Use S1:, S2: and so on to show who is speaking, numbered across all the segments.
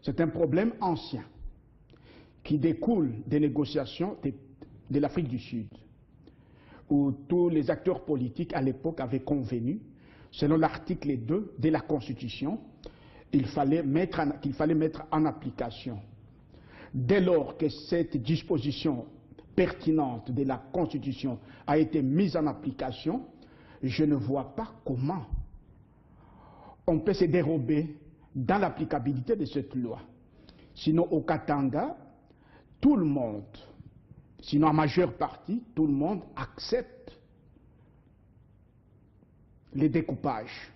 S1: C'est un problème ancien qui découle des négociations de l'Afrique du Sud, où tous les acteurs politiques à l'époque avaient convenu, selon l'article 2 de la Constitution, qu'il fallait mettre en application. Dès lors que cette disposition pertinente de la Constitution a été mise en application, je ne vois pas comment on peut se dérober dans l'applicabilité de cette loi. Sinon, au Katanga, tout le monde, sinon en majeure partie, tout le monde accepte les découpages.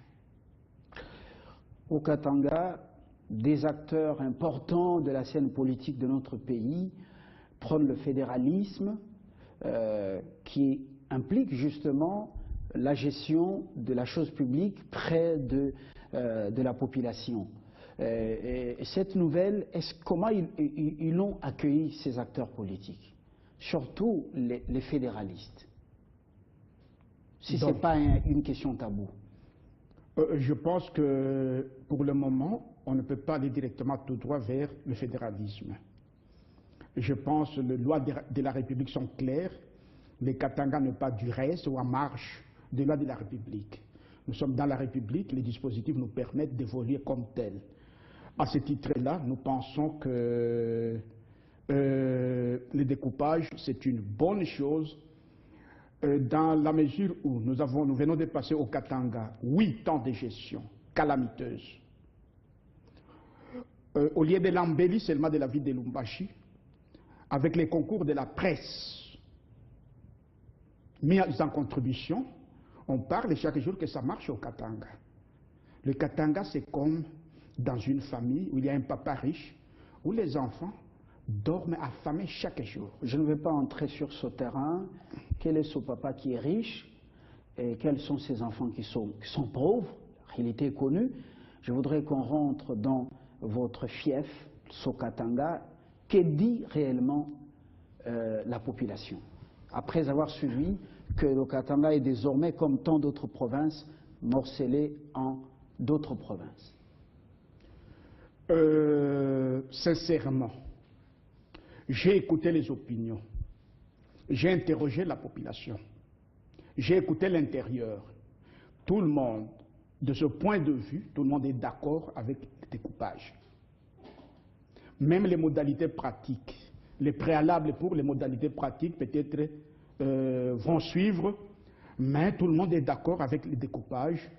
S2: Au Katanga, des acteurs importants de la scène politique de notre pays prônent le fédéralisme qui implique justement la gestion de la chose publique près de la population. Et cette nouvelle, comment ils l'ont accueilli, ces acteurs politiques, surtout les fédéralistes, si ce n'est pas une question taboue?
S1: Je pense que pour le moment, on ne peut pas aller directement tout droit vers le fédéralisme. Je pense que les lois de la République sont claires. Le Katanga n'est pas du reste ou en marge des lois de la République. Nous sommes dans la République, les dispositifs nous permettent d'évoluer comme tels. À ce titre-là, nous pensons que le découpage, c'est une bonne chose dans la mesure où nous venons de passer au Katanga 8 ans de gestion calamiteuse. Au lieu de l'embellie seulement de la ville de Lubumbashi, avec les concours de la presse mis en contribution, on parle chaque jour que ça marche au Katanga. Le Katanga, c'est comme dans une famille où il y a un papa riche, où les enfants dorment affamés chaque jour.
S2: Je ne vais pas entrer sur ce terrain. Quel est ce papa qui est riche et quels sont ces enfants qui sont pauvres? La réalité est connue. Je voudrais qu'on rentre dans votre fief, Sokatanga. Que dit réellement la population? Après avoir suivi que le Katanga est désormais, comme tant d'autres provinces, morcelé en d'autres provinces.
S1: Sincèrement, j'ai écouté les opinions, j'ai interrogé la population, j'ai écouté l'intérieur. Tout le monde, de ce point de vue, tout le monde est d'accord avec le découpage. Même les modalités pratiques, les préalables pour les modalités pratiques peut-être vont suivre, mais tout le monde est d'accord avec le découpage,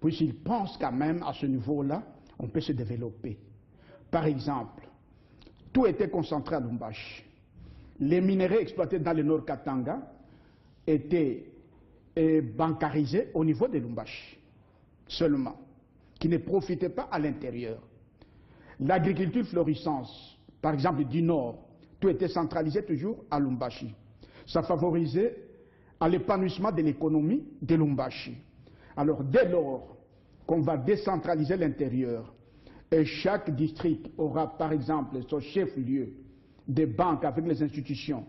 S1: puisqu'il pense quand même à ce niveau-là, on peut se développer. Par exemple, tout était concentré à Lubumbashi. Les minerais exploités dans le Nord Katanga étaient bancarisés au niveau de Lubumbashi seulement, qui ne profitaient pas à l'intérieur. L'agriculture florissante, par exemple du Nord, tout était centralisé toujours à Lubumbashi. Ça favorisait l'épanouissement de l'économie de Lubumbashi. Alors dès lors qu'on va décentraliser l'intérieur, et chaque district aura par exemple son chef-lieu des banques avec les institutions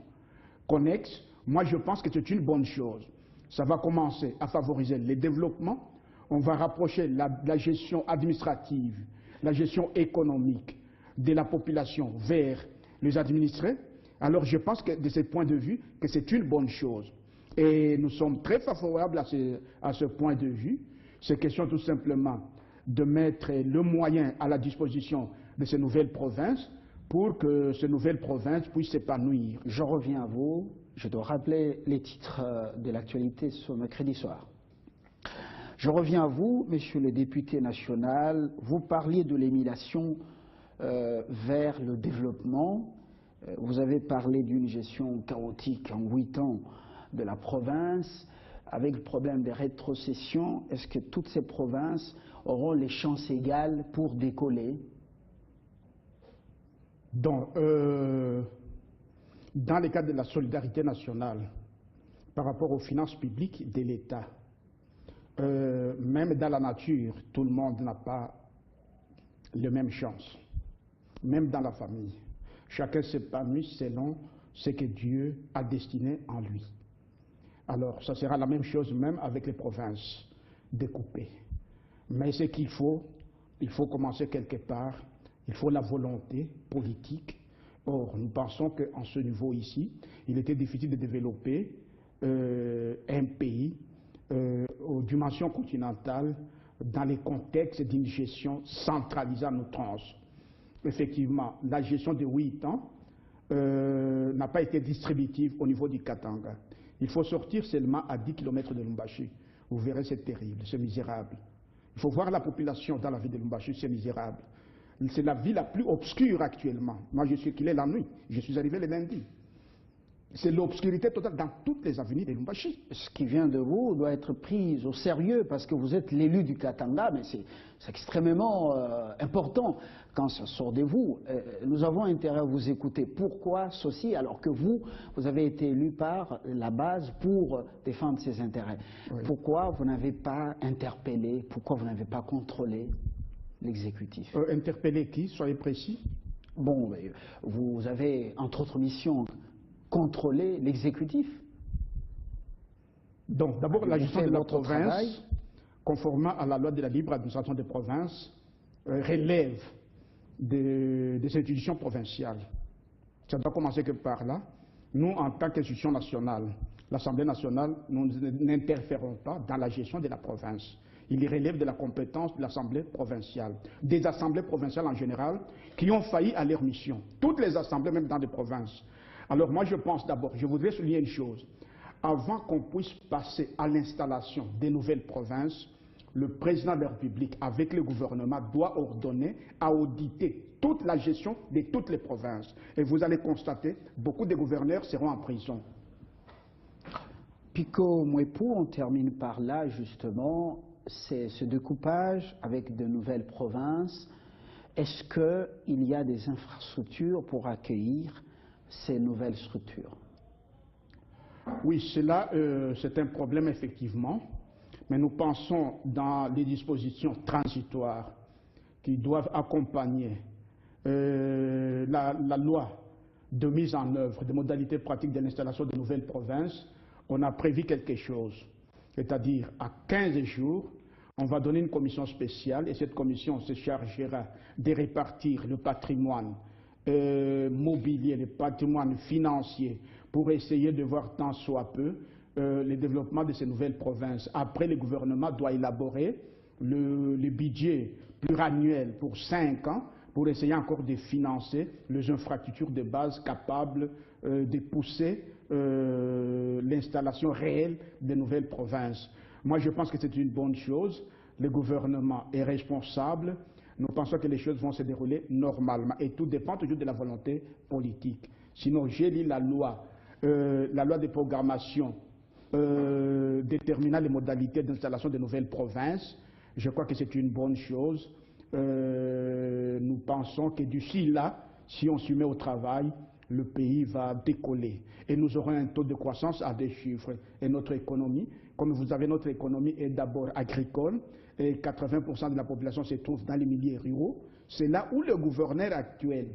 S1: connexes, moi je pense que c'est une bonne chose. Ça va commencer à favoriser le développement, on va rapprocher la gestion administrative, la gestion économique de la population vers les administrés. Alors je pense que de ce point de vue, que c'est une bonne chose. Et nous sommes très favorables à ce point de vue. C'est question tout simplement de mettre le moyen à la disposition de ces nouvelles provinces pour que ces nouvelles provinces puissent s'épanouir.
S2: Je reviens à vous. Je dois rappeler les titres de l'actualité ce mercredi soir. Je reviens à vous, monsieur le député national. Vous parliez de l'émigration vers le développement. Vous avez parlé d'une gestion chaotique en 8 ans de la province, avec le problème des rétrocessions. Est-ce que toutes ces provinces auront les chances égales pour décoller?
S1: Donc, dans le cadre de la solidarité nationale, par rapport aux finances publiques de l'État, même dans la nature, tout le monde n'a pas les mêmes chances, même dans la famille. Chacun s'épanouit selon ce que Dieu a destiné en lui. Alors, ça sera la même chose même avec les provinces. découpé. Mais ce qu'il faut commencer quelque part, Il faut la volonté politique. Or, nous pensons qu'en ce niveau ici, il était difficile de développer un pays aux dimensions continentales dans les contextes d'une gestion centralisée en outrance. Effectivement, la gestion de 8 ans n'a pas été distributive au niveau du Katanga. Il faut sortir seulement à 10 km de Lubumbashi. Vous verrez, c'est terrible, c'est misérable. Il faut voir la population dans la ville de Lubumbashi, c'est misérable. C'est la ville la plus obscure actuellement. Moi, je suis qu'il est la nuit. Je suis arrivé le lundi. C'est l'obscurité totale dans toutes les avenues de Lubumbashi.
S2: Ce qui vient de vous doit être pris au sérieux parce que vous êtes l'élu du Katanga, mais c'est extrêmement important quand ça sort de vous. Nous avons intérêt à vous écouter. Pourquoi ceci alors que vous avez été élu par la base pour défendre ses intérêts? Oui. Pourquoi vous n'avez pas interpellé, pourquoi vous n'avez pas contrôlé l'exécutif?
S1: Interpeller qui? Soyez précis.
S2: Bon, vous avez, entre autres missions, contrôler l'exécutif.
S1: Donc, d'abord, la gestion de la province, conformément à la loi de la libre administration des provinces, relève des institutions provinciales. Ça doit commencer que par là. Nous, en tant qu'institution nationale, l'Assemblée nationale, nous n'interférons pas dans la gestion de la province. Il relève de la compétence de l'Assemblée provinciale, des assemblées provinciales en général, qui ont failli à leur mission. Toutes les assemblées, même dans les provinces. Alors moi je pense d'abord, je voudrais souligner une chose. Avant qu'on puisse passer à l'installation des nouvelles provinces, le président de la République, avec le gouvernement, doit ordonner à auditer toute la gestion de toutes les provinces. Et vous allez constater, beaucoup de gouverneurs seront en prison.
S2: Pico Mwepu, on termine par là justement, c'est ce découpage avec de nouvelles provinces. Est-ce qu'il y a des infrastructures pour accueillir ces nouvelles structures?
S1: Oui, cela, c'est un problème effectivement, mais nous pensons dans les dispositions transitoires qui doivent accompagner la loi de mise en œuvre des modalités pratiques de l'installation de nouvelles provinces. On a prévu quelque chose, c'est-à-dire à 15 jours, on va donner une commission spéciale et cette commission se chargera de répartir le patrimoine mobilier, le patrimoine financier pour essayer de voir tant soit peu le développement de ces nouvelles provinces. Après, le gouvernement doit élaborer le budget pluriannuel pour 5 ans pour essayer encore de financer les infrastructures de base capables de pousser l'installation réelle des nouvelles provinces. Moi, je pense que c'est une bonne chose. Le gouvernement est responsable. Nous pensons que les choses vont se dérouler normalement. Et tout dépend toujours de la volonté politique. Sinon, j'ai lu la loi de programmation déterminant les modalités d'installation de nouvelles provinces. Je crois que c'est une bonne chose. Nous pensons que d'ici là, si on s'y met au travail, le pays va décoller. Et nous aurons un taux de croissance à des chiffres. Et notre économie, comme vous savez, notre économie est d'abord agricole. Et 80% de la population se trouve dans les milieux ruraux. C'est là où le gouverneur actuel,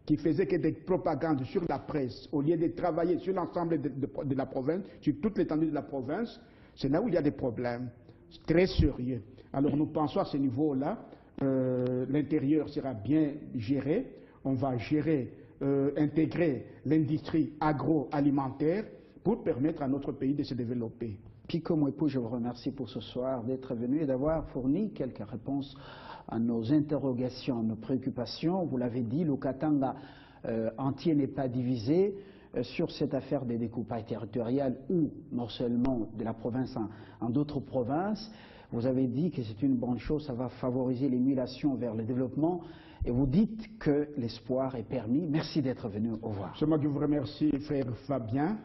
S1: qui faisait que des propagandes sur la presse, au lieu de travailler sur l'ensemble de la province, sur toute l'étendue de la province, c'est là où il y a des problèmes très sérieux. Alors nous pensons à ce niveau-là, l'intérieur sera bien géré, on va gérer, intégrer l'industrie agroalimentaire pour permettre à notre pays de se développer.
S2: Pico Mwepu, je vous remercie pour ce soir d'être venu et d'avoir fourni quelques réponses à nos interrogations, à nos préoccupations. Vous l'avez dit, le Katanga entier n'est pas divisé sur cette affaire des découpages territoriales ou morcellement de la province en d'autres provinces. Vous avez dit que c'est une bonne chose, ça va favoriser l'émulation vers le développement et vous dites que l'espoir est permis. Merci d'être venu. Au revoir.
S1: C'est moi qui vous remercie, frère Fabien.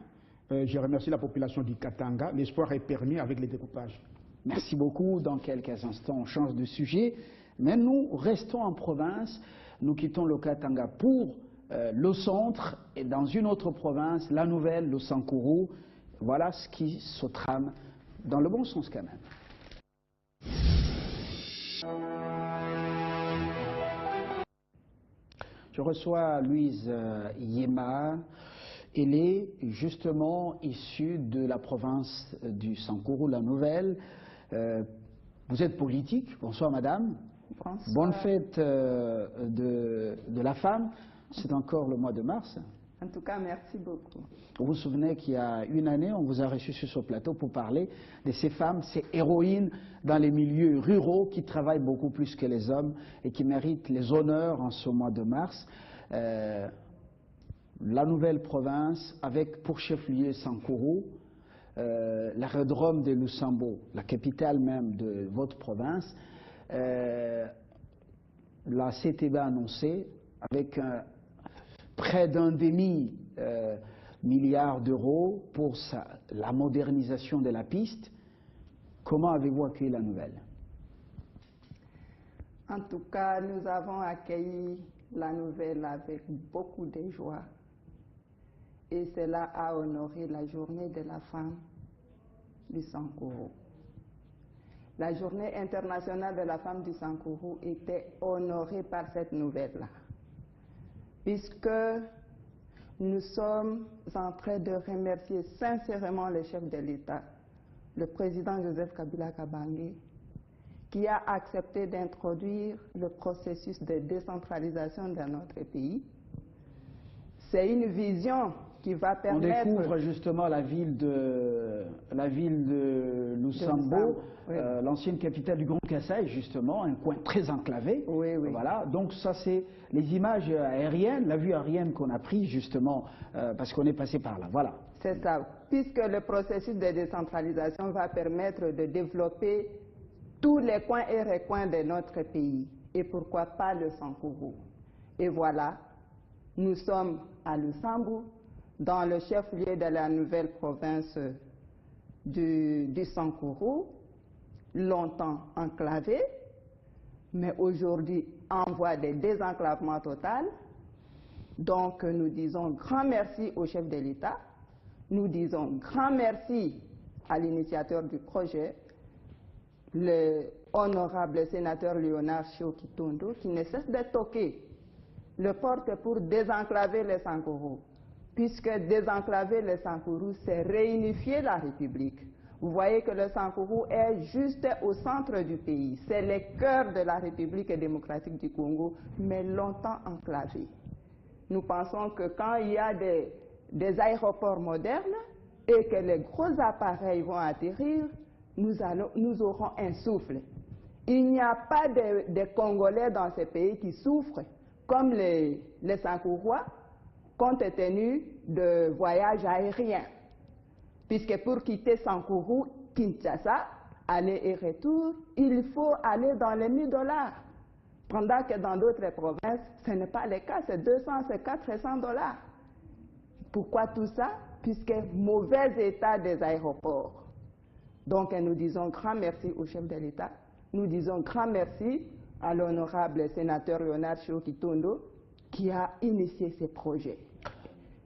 S1: Je remercie la population du Katanga. L'espoir est permis avec les découpages.
S2: Merci beaucoup. Dans quelques instants, on change de sujet. Mais nous restons en province. Nous quittons le Katanga pour le centre et dans une autre province, la nouvelle, le Sankuru. Voilà ce qui se trame dans le bon sens quand même. Je reçois Louise Yema. Elle est justement issue de la province du Sankuru, la nouvelle. Vous êtes politique. Bonsoir madame.
S3: Bonsoir.
S2: Bonne fête de la femme. C'est encore le mois de mars.
S3: En tout cas, merci beaucoup.
S2: Vous vous souvenez qu'il y a une année, on vous a reçu sur ce plateau pour parler de ces femmes, ces héroïnes dans les milieux ruraux qui travaillent beaucoup plus que les hommes et qui méritent les honneurs en ce mois de mars. La nouvelle province, avec pour chef-lieu Sankourou, l'aérodrome de Lusambo, la capitale même de votre province, la CTB a annoncé avec près d'un demi-milliard d'euros pour la modernisation de la piste. Comment avez-vous accueilli la nouvelle?
S3: En tout cas, nous avons accueilli la nouvelle avec beaucoup de joie. Et cela a honoré la journée de la femme du Sankourou. La journée internationale de la femme du Sankourou était honorée par cette nouvelle-là, puisque nous sommes en train de remercier sincèrement le chef de l'État, le président Joseph Kabila Kabange, qui a accepté d'introduire le processus de décentralisation dans notre pays. C'est une vision qui va permettre...
S2: On découvre justement la ville de Lusambo,
S3: oui.
S2: L'ancienne capitale du Grand Kasaï, justement, un coin très enclavé.
S3: Oui, oui.
S2: Voilà. Donc ça, c'est les images aériennes, la vue aérienne qu'on a prise justement parce qu'on est passé par là. Voilà.
S3: C'est ça. Puisque le processus de décentralisation va permettre de développer tous les coins et recoins de notre pays. Et pourquoi pas le Sankourou. Et voilà, nous sommes à Lusambo, dans le chef-lieu de la nouvelle province du Sankourou, longtemps enclavé, mais aujourd'hui en voie de désenclavement total. Donc nous disons grand merci au chef de l'État, nous disons grand merci à l'initiateur du projet, le honorable sénateur Léonard Chiokitondo, qui ne cesse de toquer le porte pour désenclaver le Sankourou. Puisque désenclaver le Sankourou, c'est réunifier la République. Vous voyez que le Sankourou est juste au centre du pays. C'est le cœur de la République démocratique du Congo, mais longtemps enclavé. Nous pensons que quand il y a des aéroports modernes et que les gros appareils vont atterrir, nous aurons un souffle. Il n'y a pas de Congolais dans ce pays qui souffrent comme les Sankourois, compte tenu de voyages aériens. Puisque pour quitter Sankourou, Kinshasa, aller et retour, il faut aller dans les $1000. Pendant que dans d'autres provinces, ce n'est pas le cas, c'est 200, c'est $400. Pourquoi tout ça? Puisque mauvais état des aéroports. Donc nous disons grand merci au chef de l'État, nous disons grand merci à l'honorable sénateur Léonard Chiokitondo qui a initié ces projets.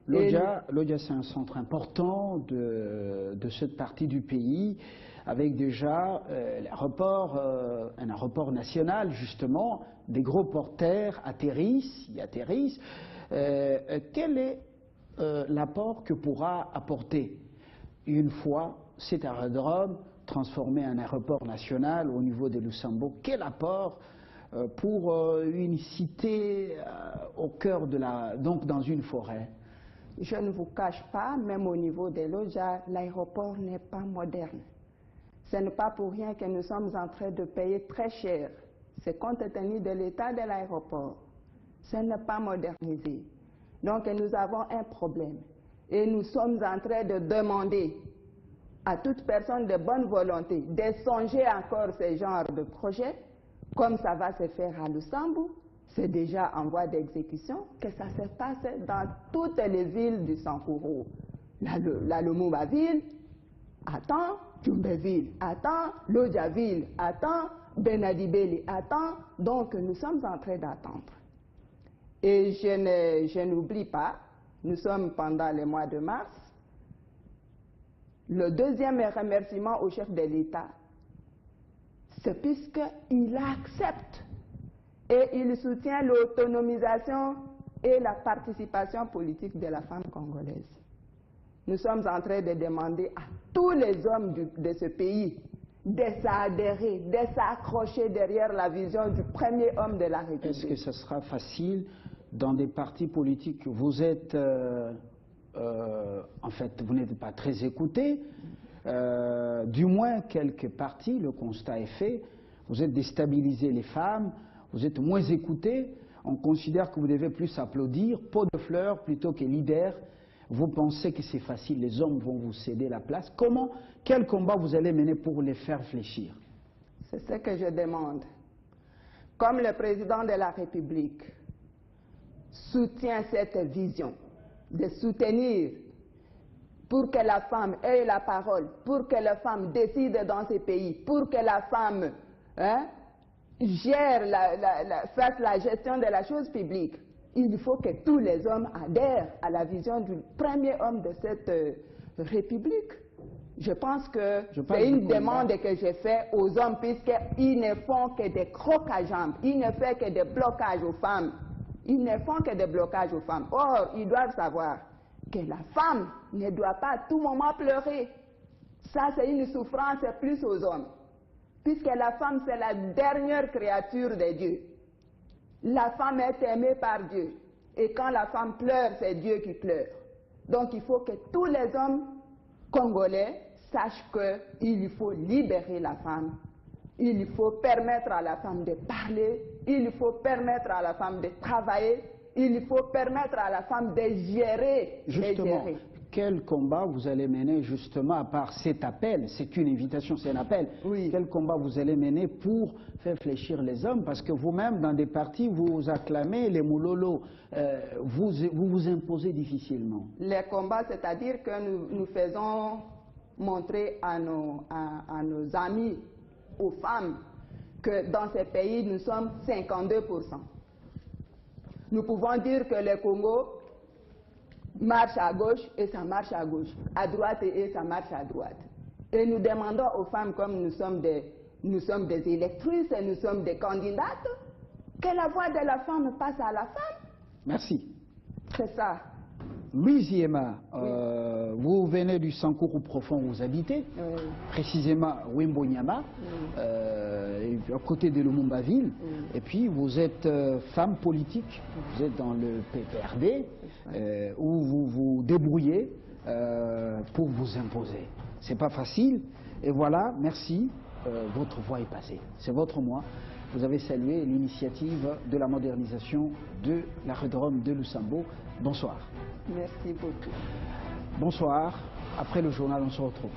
S2: Lodja, c'est un centre important de cette partie du pays, avec déjà un aéroport national, justement, des gros porteurs y atterrissent. Quel est l'apport que pourra apporter, une fois cet aérodrome transformé en aéroport national au niveau de Lusambo? Quel apport pour une cité au cœur donc dans une forêt?
S3: Je ne vous cache pas, même au niveau de Lodja, l'aéroport n'est pas moderne. Ce n'est pas pour rien que nous sommes en train de payer très cher. C'est compte tenu de l'état de l'aéroport. Ce n'est pas modernisé. Donc nous avons un problème. Et nous sommes en train de demander à toute personne de bonne volonté de songer encore ce genre de projet, comme ça va se faire à Lusambo. C'est déjà en voie d'exécution, que ça se passe dans toutes les villes du Sankourou. La Lumumba-ville, attends, Djumbé-ville, attends, Lodja-ville, attends, Benadibeli, attends. Donc nous sommes en train d'attendre. Et je n'oublie pas, nous sommes pendant le mois de mars. Le deuxième remerciement au chef de l'État, c'est puisqu'il accepte et il soutient l'autonomisation et la participation politique de la femme congolaise. Nous sommes en train de demander à tous les hommes de ce pays de s'adhérer, de s'accrocher derrière la vision du premier homme de la République.
S2: Est-ce que ce sera facile dans des partis politiques? Vous êtes, en fait, vous n'êtes pas très écoutés. Du moins, quelques partis, le constat est fait. Vous êtes déstabilisés les femmes, vous êtes moins écoutés. On considère que vous devez plus applaudir, pot de fleurs plutôt que leader. Vous pensez que c'est facile, les hommes vont vous céder la place. Comment, quel combat vous allez mener pour les faire fléchir?
S3: C'est ce que je demande. Comme le président de la République soutient cette vision de soutenir pour que la femme ait la parole, pour que la femme décide dans ces pays, pour que la femme fasse la gestion de la chose publique, il faut que tous les hommes adhèrent à la vision du premier homme de cette République. Je pense que c'est une demande que j'ai faite aux hommes, puisqu'ils ne font que des crocs à jambes, ils ne font que des blocages aux femmes. Ils ne font que des blocages aux femmes. Or, ils doivent savoir que la femme ne doit pas à tout moment pleurer. Ça, c'est une souffrance plus aux hommes. Puisque la femme, c'est la dernière créature de Dieu. La femme est aimée par Dieu. Et quand la femme pleure, c'est Dieu qui pleure. Donc, il faut que tous les hommes congolais sachent qu'il faut libérer la femme. Il faut permettre à la femme de parler. Il faut permettre à la femme de travailler. Il faut permettre à la femme de gérer.
S2: Justement, quel combat vous allez mener justement, à part cet appel, c'est une invitation, c'est un appel,
S3: oui.
S2: Quel combat vous allez mener pour faire fléchir les hommes? Parce que vous-même, dans des partis, vous acclamez les moulolos, vous imposez difficilement.
S3: Les combats, c'est-à-dire que nous faisons montrer à nos amis, aux femmes, que dans ces pays, nous sommes 52%. Nous pouvons dire que le Congo marche à gauche et ça marche à gauche, à droite et ça marche à droite. Et nous demandons aux femmes, comme nous sommes des électrices et nous sommes des candidates, que la voix de la femme passe à la femme.
S2: Merci.
S3: C'est ça.
S2: Louise Yema, vous venez du Sankourou profond où vous habitez, précisément Wembonyama, à côté de Lumumba-Ville, et puis vous êtes femme politique, vous êtes dans le PPRD, où vous vous débrouillez pour vous imposer. C'est pas facile, et voilà, merci, votre voix est passée, c'est votre moi. Vous avez salué l'initiative de la modernisation de l'aérodrome de Lusambo. Bonsoir.
S3: Merci beaucoup.
S2: Bonsoir. Après le journal, on se retrouve.